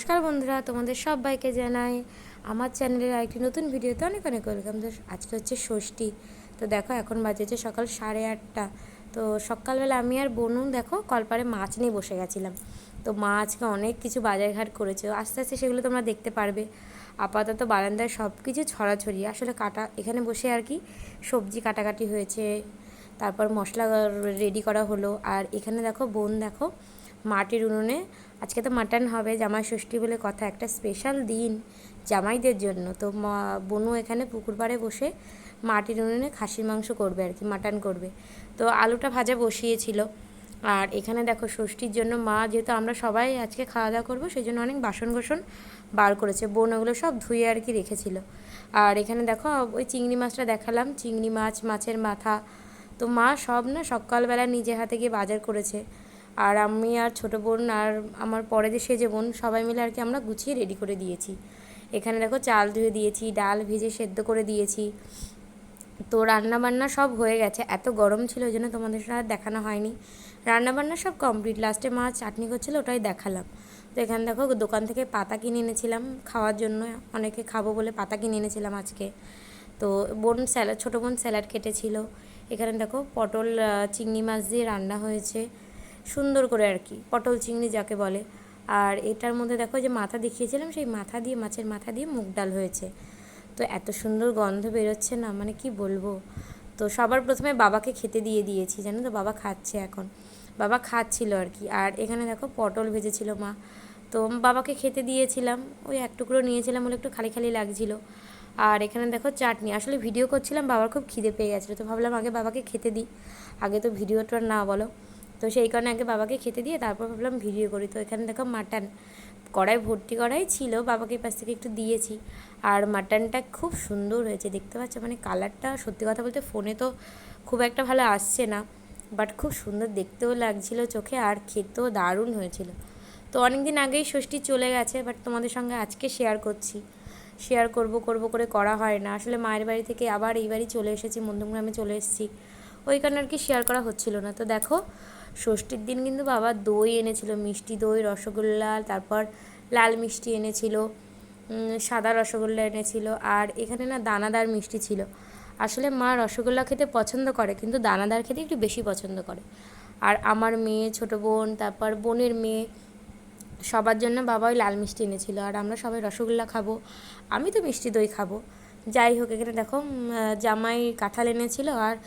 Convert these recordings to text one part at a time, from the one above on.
নমস্কার বন্ধুরা, তোমাদের সবাইকে জানাই আমার চ্যানেলের আরেকটি নতুন ভিডিওতে অনেক অনেক ওয়েলকাম। তো আজকে হচ্ছে ষষ্ঠী। তো দেখো এখন বাজেছে সকাল 8:30। তো সকালবেলা আমি আর বোনু দেখো কলপারে মাছ নিয়ে বসে গেছিলাম। তো মা আজকে অনেক কিছু বাজারঘাট করেছে, আস্তে আস্তে সেগুলো তোমরা দেখতে পারবে। আপাতত বারান্দায় সব কিছু ছড়াছড়ি, আসলে কাটা এখানে বসে আর কি সবজি কাটাকাটি হয়েছে, তারপর মশলা রেডি করা হলো। আর এখানে দেখো বোন দেখো মাটির উনুনে, আজকে তো মাটন হবে, জামাই ষষ্ঠী বলে কথা, একটা স্পেশাল দিন জামাইদের জন্য। তো বোনু এখানে পুকুর পাড়ে বসে মাটির উনুনে খাসির মাংস করবে আর কি, মাটন করবে। তো আলুটা ভাজা বসিয়েছিল। আর এখানে দেখো ষষ্ঠীর জন্য মা, যেহেতু আমরা সবাই আজকে খাওয়া দাওয়া করবো, সেই জন্য অনেক বাসন কোসন বার করেছে, বোন ওগুলো সব ধুয়ে আর কি রেখেছিল। আর এখানে দেখো ওই চিংড়ি মাছটা দেখালাম, চিংড়ি মাছ, মাছের মাথা। তো মা সব না সকালবেলা নিজে হাতে গিয়ে বাজার করেছে। আর আমি আর ছোটো বোন আর আমার পরে যে সেজে বোন সবাই মিলে আর কি আমরা গুছিয়ে রেডি করে দিয়েছি। এখানে দেখো চাল ধুয়ে দিয়েছি, ডাল ভেজে সেদ্ধ করে দিয়েছি। তো রান্নাবান্না সব হয়ে গেছে, এত গরম ছিল ওই জন্য তোমাদের সাথে দেখানো হয়নি। রান্নাবান্না সব কমপ্লিট, লাস্টে মা চাটনি করছিলো, ওটাই দেখালাম। তো এখানে দেখো দোকান থেকে পাতা কিনে এনেছিলাম খাওয়ার জন্য, অনেকে খাবো বলে পাতা কিনে এনেছিলাম আজকে। তো বোন স্যালাড, ছোটো বোন স্যালাড কেটেছিল। এখানে দেখো পটল চিংড়ি মাছ দিয়ে রান্না হয়েছে সুন্দর করে আর কি, পটল চিংড়ি যাকে বলে। আর এটার মধ্যে দেখো যে মাথা দেখিয়েছিলাম, সেই মাথা দিয়ে, মাছের মাথা দিয়ে মুগ ডাল হয়েছে। তো এত সুন্দর গন্ধ বেরোচ্ছে না, মানে কি বলবো। তো সবার প্রথমে বাবাকে খেতে দিয়েছি, জানো তো, বাবা খাচ্ছে এখন, বাবা খাচ্ছিল আর কি। আর এখানে দেখো পটল ভেজেছিল মা, তো বাবাকে খেতে দিয়েছিলাম, ওই এক টুকরো নিয়েছিলাম বলে একটু খালি খালি লাগছিলো। আর এখানে দেখো চাটনি, আসলে ভিডিও করছিলাম, বাবার খুব খিদে পেয়ে গেছিলো, তো ভাবলাম আগে বাবাকে খেতে দিই, আগে তো ভিডিওটা না বলো। তো সেই কারণে আগে বাবাকে খেতে দিয়ে তারপর ভাবলাম ভিডিও করি। তো এখানে দেখো মাটন কড়াই ভর্তি কড়াই ছিল, বাবাকে পাশ থেকে একটু দিয়েছি। আর মাটনটা খুব সুন্দর হয়েছে, দেখতে পাচ্ছ, মানে কালারটা সত্যি কথা বলতে ফোনে তো খুব একটা ভালো আসছে না, বাট খুব সুন্দর দেখতেও লাগছিল চোখে, আর খেতেও দারুণ হয়েছিল। তো অনেক দিন আগেই ষষ্ঠী চলে গেছে, বাট তোমাদের সঙ্গে আজকে শেয়ার করছি। শেয়ার করব করে করা হয় না, আসলে মায়ের বাড়ি থেকে আবার এই বাড়ি চলে এসেছি, মধ্যমগ্রামে চলে এসেছি, ওই কারণে আর কি শেয়ার করা হচ্ছিল না। তো দেখো ষষ্ঠীর দিন কিন্তু বাবা দই এনেছিল, মিষ্টি দই, রসগোল্লা, তারপর লাল মিষ্টি এনেছিল, সাদা রসগোল্লা এনেছিল। আর এখানে না দানাদার মিষ্টি ছিল, আসলে মা রসগোল্লা খেতে পছন্দ করে, কিন্তু দানাদার খেতে একটু বেশি পছন্দ করে। আর আমার মেয়ে, ছোটো বোন, তারপর বোনের মেয়ে, সবার জন্য বাবা ওই লাল মিষ্টি এনেছিল। আর আমরা সবাই রসগোল্লা খাবো, আমি তো মিষ্টি দই খাবো। যাই হোক, এখানে দেখো জামাই কাঁঠাল এনেছিল, আর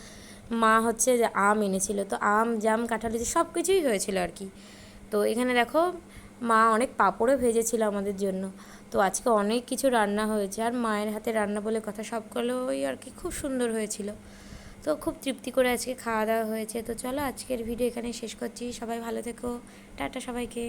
মা হচ্ছে যে আম এনেছিল। তো আম, জাম, কাঁঠাল সব কিছুই হয়েছিল আর কি। তো এখানে দেখো মা অনেক পাঁপড়ও ভেজেছিল আমাদের জন্য। তো আজকে অনেক কিছু রান্না হয়েছে, আর মায়ের হাতে রান্না বলে কথা, সবগুলো ওই আর কি খুব সুন্দর হয়েছিল। তো খুব তৃপ্তি করে আজকে খাওয়া দাওয়া হয়েছে। তো চলো আজকের ভিডিও এখানে শেষ করছি, সবাই ভালো থেকো, টাটা সবাইকে।